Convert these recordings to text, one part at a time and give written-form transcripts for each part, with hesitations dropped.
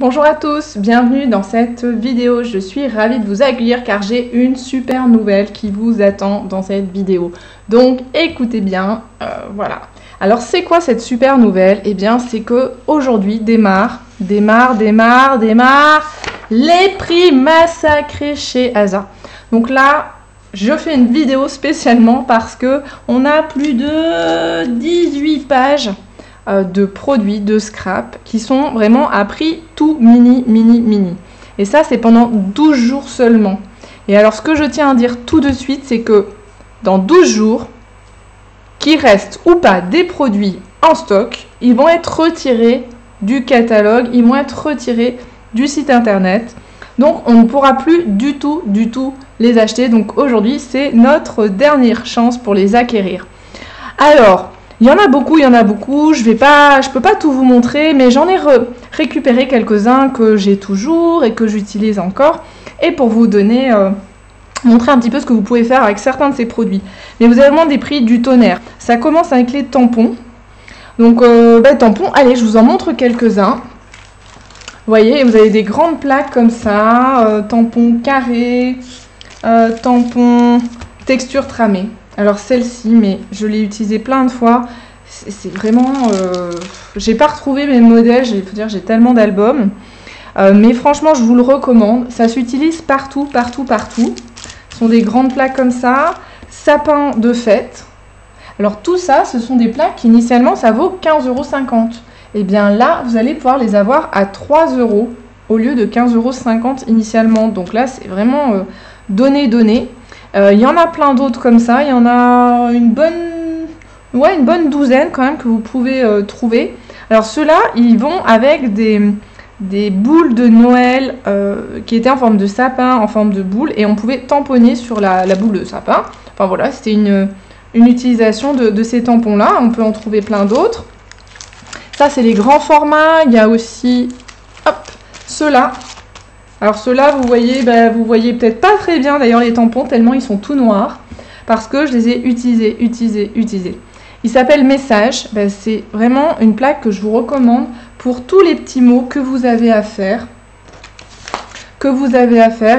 Bonjour à tous, bienvenue dans cette vidéo. Je suis ravie de vous accueillir car j'ai une super nouvelle qui vous attend dans cette vidéo. Donc écoutez bien, voilà. Alors c'est quoi cette super nouvelle? Eh bien c'est que aujourd'hui démarre les prix massacrés chez Aza. Donc là, je fais une vidéo spécialement parce que on a plus de 18 pages de produits, de scrap, qui sont vraiment à prix tout mini. Et ça, c'est pendant 12 jours seulement. Et alors, ce que je tiens à dire tout de suite, c'est que dans 12 jours, qu'il reste ou pas des produits en stock, ils vont être retirés du catalogue, ils vont être retirés du site internet. Donc, on ne pourra plus du tout les acheter. Donc, aujourd'hui, c'est notre dernière chance pour les acquérir. Alors, il y en a beaucoup, je peux pas tout vous montrer, mais j'en ai récupéré quelques-uns que j'ai toujours et que j'utilise encore, et pour vous donner, montrer un petit peu ce que vous pouvez faire avec certains de ces produits. Mais vous avez vraiment des prix du tonnerre. Ça commence avec les tampons. Donc, tampons, allez, je vous en montre quelques-uns. Vous voyez, vous avez des grandes plaques comme ça, tampons carrés, tampons texture tramée. Alors celle-ci, mais je l'ai utilisée plein de fois, c'est vraiment... j'ai pas retrouvé mes modèles, il faut dire j'ai tellement d'albums. Mais franchement, je vous le recommande. Ça s'utilise partout. Ce sont des grandes plaques comme ça, sapin de fête. Alors tout ça, ce sont des plaques qui initialement, ça vaut 15,50 €. Et bien là, vous allez pouvoir les avoir à 3 € au lieu de 15,50 € initialement. Donc là, c'est vraiment donné. Il y en a plein d'autres comme ça, il y en a une bonne douzaine quand même que vous pouvez trouver. Alors ceux-là, ils vont avec des boules de Noël qui étaient en forme de sapin, en forme de boule, et on pouvait tamponner sur la boule de sapin. Enfin voilà, c'était une utilisation de ces tampons-là. On peut en trouver plein d'autres. Ça, c'est les grands formats. Il y a aussi, hop, ceux-là. Alors ceux-là, vous voyez peut-être pas très bien d'ailleurs les tampons, tellement ils sont tout noirs, parce que je les ai utilisés. Ils s'appellent Message, c'est vraiment une plaque que je vous recommande pour tous les petits mots que vous avez à faire.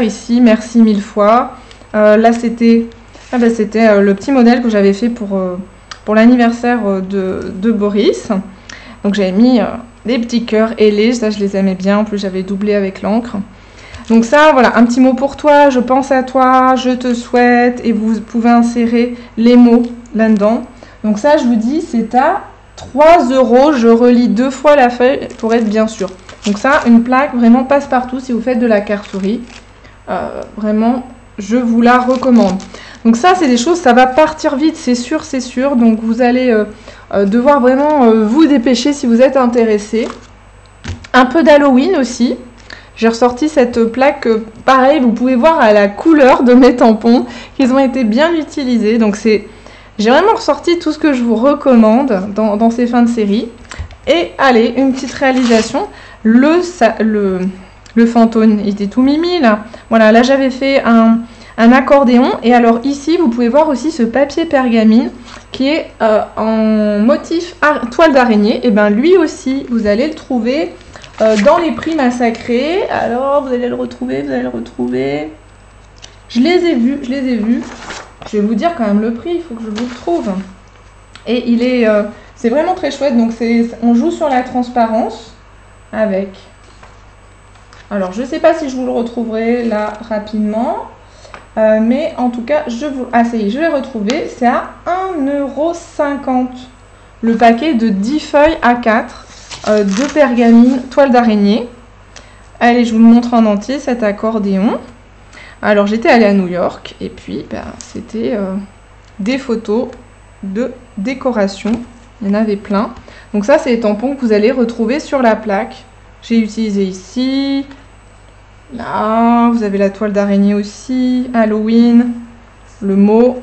Ici, merci 1000 fois. Là, c'était le petit modèle que j'avais fait pour l'anniversaire de Boris. Donc j'avais mis des petits cœurs ailés, ça je les aimais bien, en plus j'avais doublé avec l'encre. Donc ça, voilà, un petit mot pour toi, je pense à toi, je te souhaite, et vous pouvez insérer les mots là-dedans. Donc ça, je vous dis, c'est à 3 €, je relis 2 fois la feuille pour être bien sûr. Donc ça, une plaque vraiment passe-partout si vous faites de la cartoucherie. Vraiment, je vous la recommande. Donc ça, c'est des choses, ça va partir vite, c'est sûr. Donc vous allez devoir vraiment vous dépêcher si vous êtes intéressé. Un peu d'Halloween aussi. J'ai ressorti cette plaque, pareil, vous pouvez voir à la couleur de mes tampons qu'ils ont été bien utilisés. Donc j'ai vraiment ressorti tout ce que je vous recommande dans ces fins de série. Et allez, une petite réalisation, le fantôme, il était tout mimi là. Voilà, là j'avais fait un accordéon. Et alors ici, vous pouvez voir aussi ce papier pergamine qui est en motif toile d'araignée. Et bien lui aussi, vous allez le trouver dans les prix massacrés. Alors vous allez le retrouver, je les ai vus. Je vais vous dire quand même le prix, il faut que je vous le trouve. Et c'est vraiment très chouette. Donc on joue sur la transparence avec, alors je sais pas si je vous le retrouverai là rapidement, mais en tout cas ça y est, je l'ai retrouvé. C'est à 1,50 € le paquet de 10 feuilles A4 de pergamine toile d'araignée. Allez, je vous le montre en entier, cet accordéon. Alors, j'étais allée à New York et puis c'était des photos de décoration. Il y en avait plein. Donc ça, c'est les tampons que vous allez retrouver sur la plaque. J'ai utilisé ici. Là, vous avez la toile d'araignée aussi. Halloween. Le mot.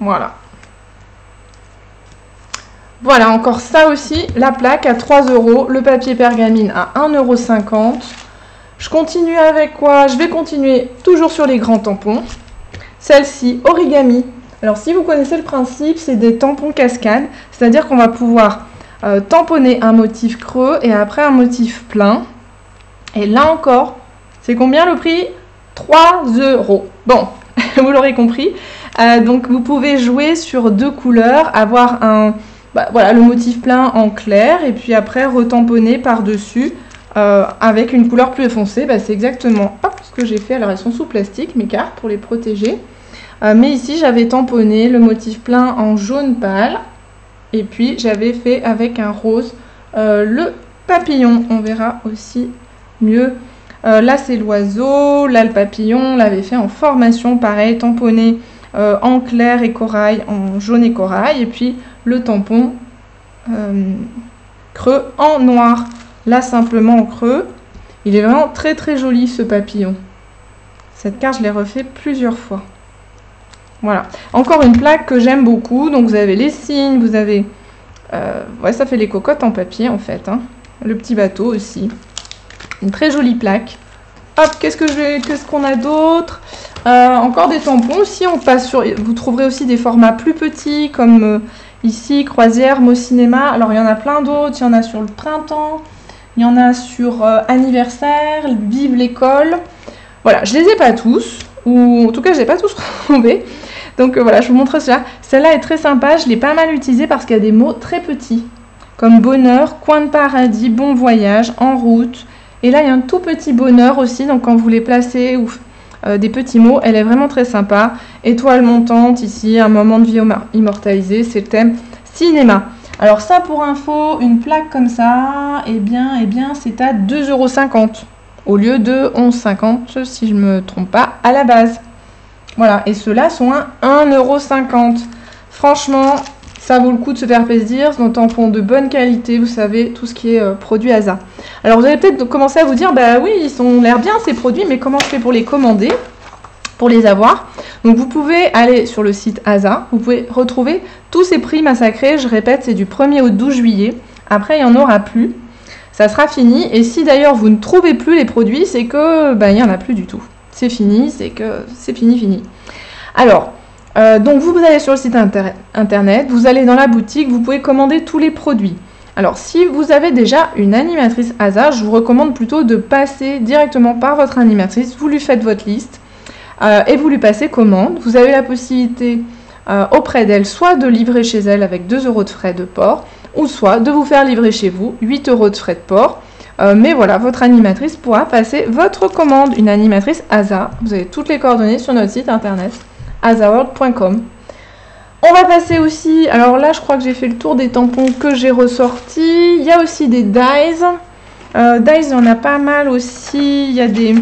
Voilà. Voilà, encore ça aussi, la plaque à 3 €, le papier pergamine à 1,50 €. Je continue avec quoi? Je vais continuer toujours sur les grands tampons. Celle-ci, origami. Alors si vous connaissez le principe, c'est des tampons cascades, c'est-à-dire qu'on va pouvoir tamponner un motif creux et après un motif plein. Et là encore, c'est combien le prix? 3 €. Bon, vous l'aurez compris. Donc vous pouvez jouer sur 2 couleurs, avoir voilà, le motif plein en clair et puis après retamponner par-dessus avec une couleur plus foncée. C'est exactement ce que j'ai fait. Alors elles sont sous plastique, mes cartes, pour les protéger. Mais ici j'avais tamponné le motif plein en jaune pâle et puis j'avais fait avec un rose le papillon. On verra aussi mieux. Là c'est l'oiseau, là le papillon, on l'avait fait en formation, pareil, tamponné en clair et corail, en jaune et corail, et puis le tampon creux en noir. Là simplement en creux. Il est vraiment très très joli ce papillon. Cette carte je l'ai refait plusieurs fois. Voilà. Encore une plaque que j'aime beaucoup. Donc vous avez les signes, vous avez... ouais, ça fait les cocottes en papier en fait. Hein. Le petit bateau aussi. Une très jolie plaque. Hop, qu'est-ce qu'on a d'autre? Encore des tampons aussi. On passe sur... Vous trouverez aussi des formats plus petits comme ici, croisière, mot cinéma. Alors il y en a plein d'autres. Il y en a sur le printemps. Il y en a sur anniversaire, vive l'école. Voilà, je les ai pas tous. Ou en tout cas, je les ai pas tous trouvés. Donc voilà, je vous montre cela. Celle-là est très sympa. Je l'ai pas mal utilisée parce qu'il y a des mots très petits. Comme bonheur, coin de paradis, bon voyage, en route. Et là, il y a un tout petit bonheur aussi. Donc quand vous les placez ou des petits mots, elle est vraiment très sympa. Étoile montante ici, un moment de vie immortalisé. C'est le thème cinéma. Alors ça, pour info, une plaque comme ça, eh bien c'est à 2,50 € au lieu de 11,50 si je ne me trompe pas à la base. Voilà, et ceux-là sont à 1,50 €. Franchement, ça vaut le coup de se faire plaisir. C'est un tampon de bonne qualité, vous savez, tout ce qui est produit ASA. Alors vous allez peut-être commencer à vous dire, bah oui, ils ont l'air bien ces produits, mais comment je fais pour les commander, pour les avoir? Donc vous pouvez aller sur le site ASA, vous pouvez retrouver tous ces prix massacrés. Je répète, c'est du 1er au 12 juillet. Après, il n'y en aura plus. Ça sera fini. Et si d'ailleurs vous ne trouvez plus les produits, c'est que il n'y en a plus du tout. C'est fini, c'est que c'est fini. Alors, donc vous allez sur le site internet, vous allez dans la boutique, vous pouvez commander tous les produits. Alors, si vous avez déjà une animatrice ASA, je vous recommande plutôt de passer directement par votre animatrice. Vous lui faites votre liste et vous lui passez commande. Vous avez la possibilité auprès d'elle soit de livrer chez elle avec 2 € de frais de port, ou soit de vous faire livrer chez vous, 8 € de frais de port. Mais voilà, votre animatrice pourra passer votre commande. Une animatrice ASA. Vous avez toutes les coordonnées sur notre site internet asaworld.com. On va passer aussi, alors là je crois que j'ai fait le tour des tampons que j'ai ressortis. Il y a aussi des dies. Dies, il y en a pas mal aussi. Il y a des...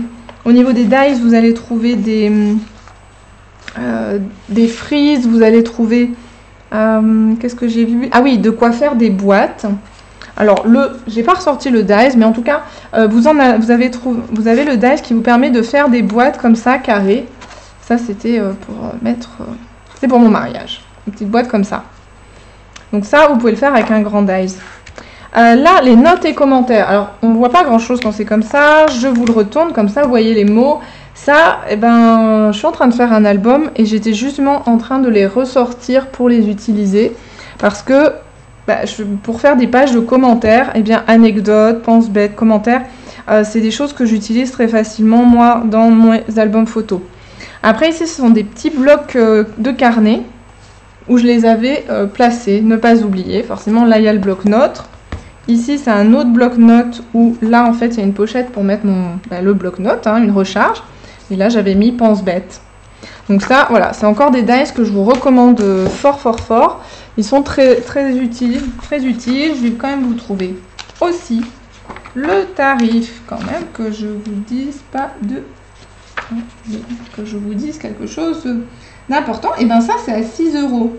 Au niveau des dies, vous allez trouver des frises, vous allez trouver... qu'est-ce que j'ai vu? Ah oui, de quoi faire des boîtes. Alors, j'ai pas ressorti le dies, mais en tout cas, vous avez le dies qui vous permet de faire des boîtes comme ça, carrées. Ça, c'était pour mettre... c'était pour mon mariage. Une petite boîte comme ça. Donc ça, vous pouvez le faire avec un grand dies. Là, les notes et commentaires. Alors, on ne voit pas grand-chose quand c'est comme ça. Je vous le retourne, comme ça, vous voyez les mots. Ça, eh ben, je suis en train de faire un album et j'étais justement en train de les ressortir pour les utiliser. Parce que, pour faire des pages de commentaires, eh bien, anecdotes, pense-bête, commentaires, c'est des choses que j'utilise très facilement, moi, dans mes albums photos. Après, ici, ce sont des petits blocs de carnet où je les avais placés, ne pas oublier. Forcément, là, il y a le bloc-notes. Ici, c'est un autre bloc-notes où, là, en fait, il y a une pochette pour mettre le bloc-notes, hein, une recharge. Et là, j'avais mis pense-bête. Donc ça, voilà, c'est encore des dies que je vous recommande fort. Ils sont très utiles. Je vais quand même vous trouver aussi le tarif, quand même, que je vous dise pas de... que je vous dise quelque chose d'important. Et bien ça, c'est à 6 €.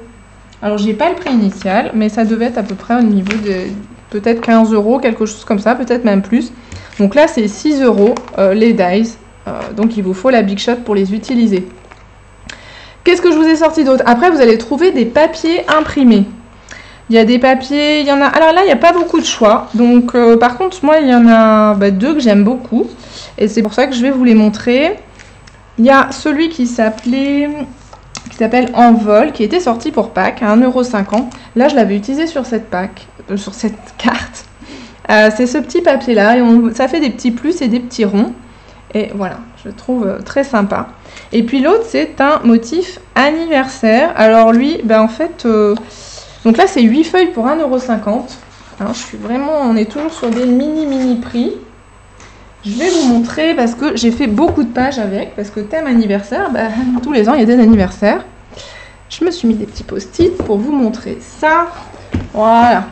Alors, j'ai pas le prix initial, mais ça devait être à peu près au niveau de peut-être 15 €, quelque chose comme ça, peut-être même plus. Donc là, c'est 6 € les dies. Donc, il vous faut la Big Shot pour les utiliser. Qu'est-ce que je vous ai sorti d'autre? Après, vous allez trouver des papiers imprimés. Il y a des papiers, il y en a... Alors là, il n'y a pas beaucoup de choix. Donc, par contre, moi, il y en a 2 que j'aime beaucoup. Et c'est pour ça que je vais vous les montrer. Il y a celui qui s'appelle Envol, qui était sorti pour Pâques à 1,50 €. Là, je l'avais utilisé sur cette carte. C'est ce petit papier là, et ça fait des petits plus et des petits ronds. Et voilà, je trouve très sympa. Et puis l'autre, c'est un motif anniversaire. Alors lui, ben en fait, donc là c'est 8 feuilles pour 1,50 €. Alors, on est toujours sur des mini prix. Je vais vous montrer parce que j'ai fait beaucoup de pages avec, parce que thème anniversaire, ben, tous les ans il y a des anniversaires. Je me suis mis des petits post-it pour vous montrer ça. Voilà.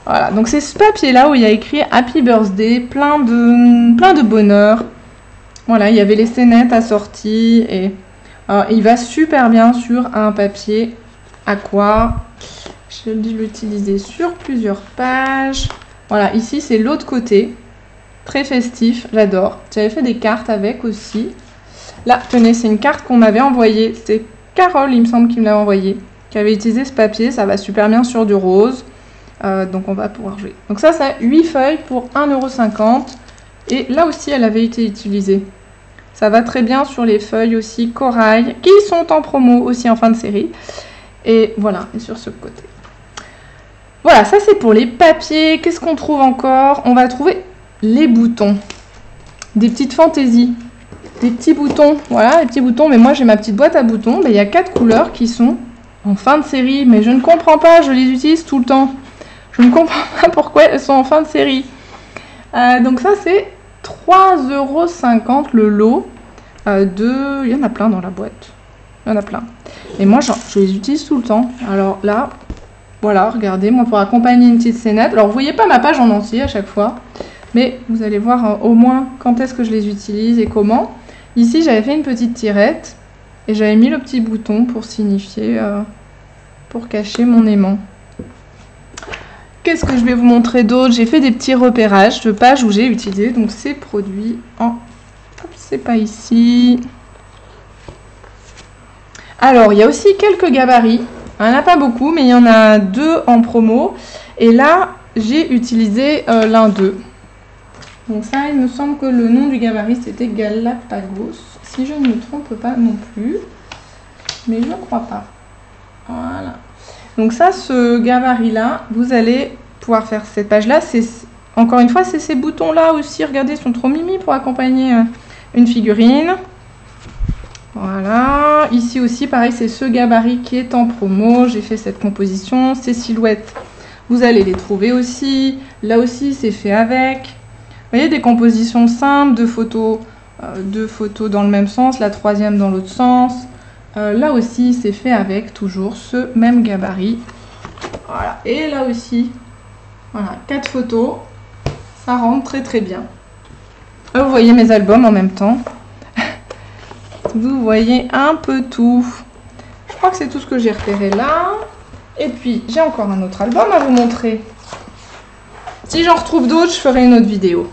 Voilà, donc c'est ce papier-là où il y a écrit Happy Birthday, plein de bonheur. Voilà, il y avait les scénettes assorties et il va super bien sur un papier aqua. Je vais l'utiliser sur plusieurs pages. Voilà, ici c'est l'autre côté. Très festif, j'adore. J'avais fait des cartes avec aussi. Là, tenez, c'est une carte qu'on m'avait envoyée. C'est Carole, il me semble, qui me l'a envoyée, qui avait utilisé ce papier. Ça va super bien sur du rose. Donc on va pouvoir jouer. Donc ça 8 feuilles pour 1,50 €. Et là aussi, elle avait été utilisée. Ça va très bien sur les feuilles aussi corail, qui sont en promo aussi en fin de série. Et voilà, et sur ce côté. Voilà, ça c'est pour les papiers. Qu'est-ce qu'on trouve encore? On va trouver les boutons. Des petites fantaisies. Des petits boutons. Voilà, les petits boutons. Mais moi, j'ai ma petite boîte à boutons. Mais il y a 4 couleurs qui sont en fin de série. Mais je ne comprends pas, je les utilise tout le temps. Je ne comprends pas pourquoi elles sont en fin de série. Donc ça, c'est 3,50 € le lot. Il y en a plein dans la boîte. Il y en a plein. Et moi, je les utilise tout le temps. Alors là, voilà, regardez, moi pour accompagner une petite scénette. Alors, vous voyez pas ma page en entier à chaque fois. Mais vous allez voir au moins quand est-ce que je les utilise et comment. Ici, j'avais fait une petite tirette. Et j'avais mis le petit bouton pour signifier, pour cacher mon aimant. Qu'est-ce que je vais vous montrer d'autre? J'ai fait des petits repérages de pages où j'ai utilisé donc ces produits en... C'est pas ici. Alors, il y a aussi quelques gabarits. Il n'y en a pas beaucoup, mais il y en a 2 en promo. Et là, j'ai utilisé l'un d'eux. Donc ça, il me semble que le nom du gabarit, c'était Galapagos. Si je ne me trompe pas non plus. Mais je ne crois pas. Voilà. Donc ça, ce gabarit-là, vous allez pouvoir faire cette page-là. Encore une fois, c'est ces boutons-là aussi. Regardez, ils sont trop mimi pour accompagner une figurine. Voilà. Ici aussi, pareil, c'est ce gabarit qui est en promo. J'ai fait cette composition. Ces silhouettes, vous allez les trouver aussi. Là aussi, c'est fait avec. Vous voyez, des compositions simples, 2 photos dans le même sens, la 3e dans l'autre sens. Là aussi, c'est fait avec toujours ce même gabarit. Voilà. Et là aussi, voilà, 4 photos. Ça rentre très très bien. Vous voyez mes albums en même temps. Vous voyez un peu tout. Je crois que c'est tout ce que j'ai repéré là. Et puis, j'ai encore un autre album à vous montrer. Si j'en retrouve d'autres, je ferai une autre vidéo.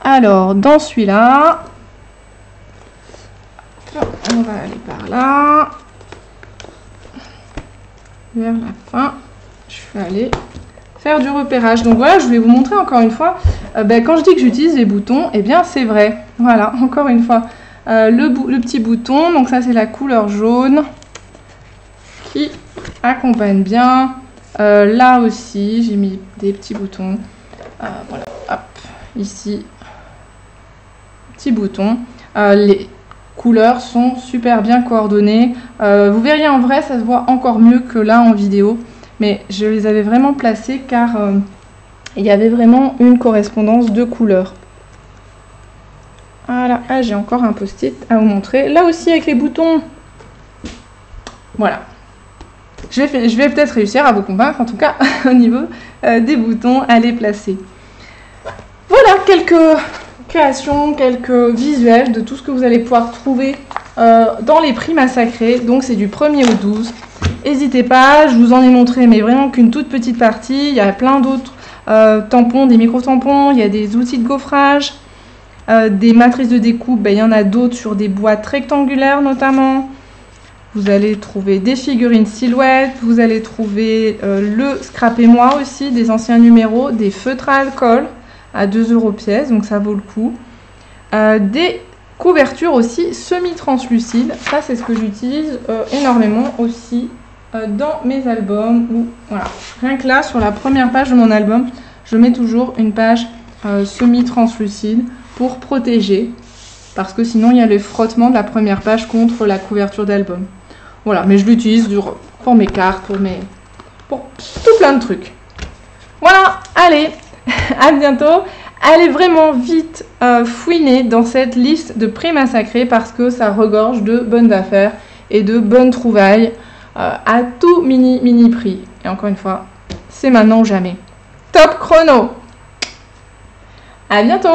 Alors, dans celui-là... On va aller par là. Vers la fin, je vais aller faire du repérage. Donc voilà, je vais vous montrer encore une fois. Quand je dis que j'utilise les boutons, eh bien c'est vrai. Voilà, encore une fois. Le petit bouton, donc ça c'est la couleur jaune qui accompagne bien. Là aussi, j'ai mis des petits boutons. Voilà, hop, ici, petit bouton. Les couleurs sont super bien coordonnées. Vous verriez en vrai, ça se voit encore mieux que là en vidéo. Mais je les avais vraiment placés car il y avait vraiment une correspondance de couleurs. Voilà, ah, j'ai encore un post-it à vous montrer. Là aussi avec les boutons. Voilà. Je vais peut-être réussir à vous convaincre, en tout cas au niveau des boutons, à les placer. Voilà, quelques créations, quelques visuels de tout ce que vous allez pouvoir trouver dans les prix massacrés. Donc c'est du 1er au 12. N'hésitez pas, je vous en ai montré, mais vraiment qu'une toute petite partie. Il y a plein d'autres tampons, des micro-tampons, il y a des outils de gaufrage, des matrices de découpe, il y en a d'autres sur des boîtes rectangulaires notamment. Vous allez trouver des figurines silhouettes, vous allez trouver le scrapez-moi aussi, des anciens numéros, des feutres à alcool à 2 € pièce, donc ça vaut le coup. Des couvertures aussi semi-translucides, ça c'est ce que j'utilise énormément aussi dans mes albums. Où, voilà. Rien que là, sur la première page de mon album, je mets toujours une page semi-translucide pour protéger, parce que sinon il y a le frottement de la première page contre la couverture d'album. Voilà, mais je l'utilise pour mes cartes, pour tout plein de trucs. Voilà, allez, à bientôt. Allez vraiment vite fouiner dans cette liste de prix massacrés parce que ça regorge de bonnes affaires et de bonnes trouvailles à tout mini prix. Et encore une fois, c'est maintenant ou jamais. Top chrono! À bientôt!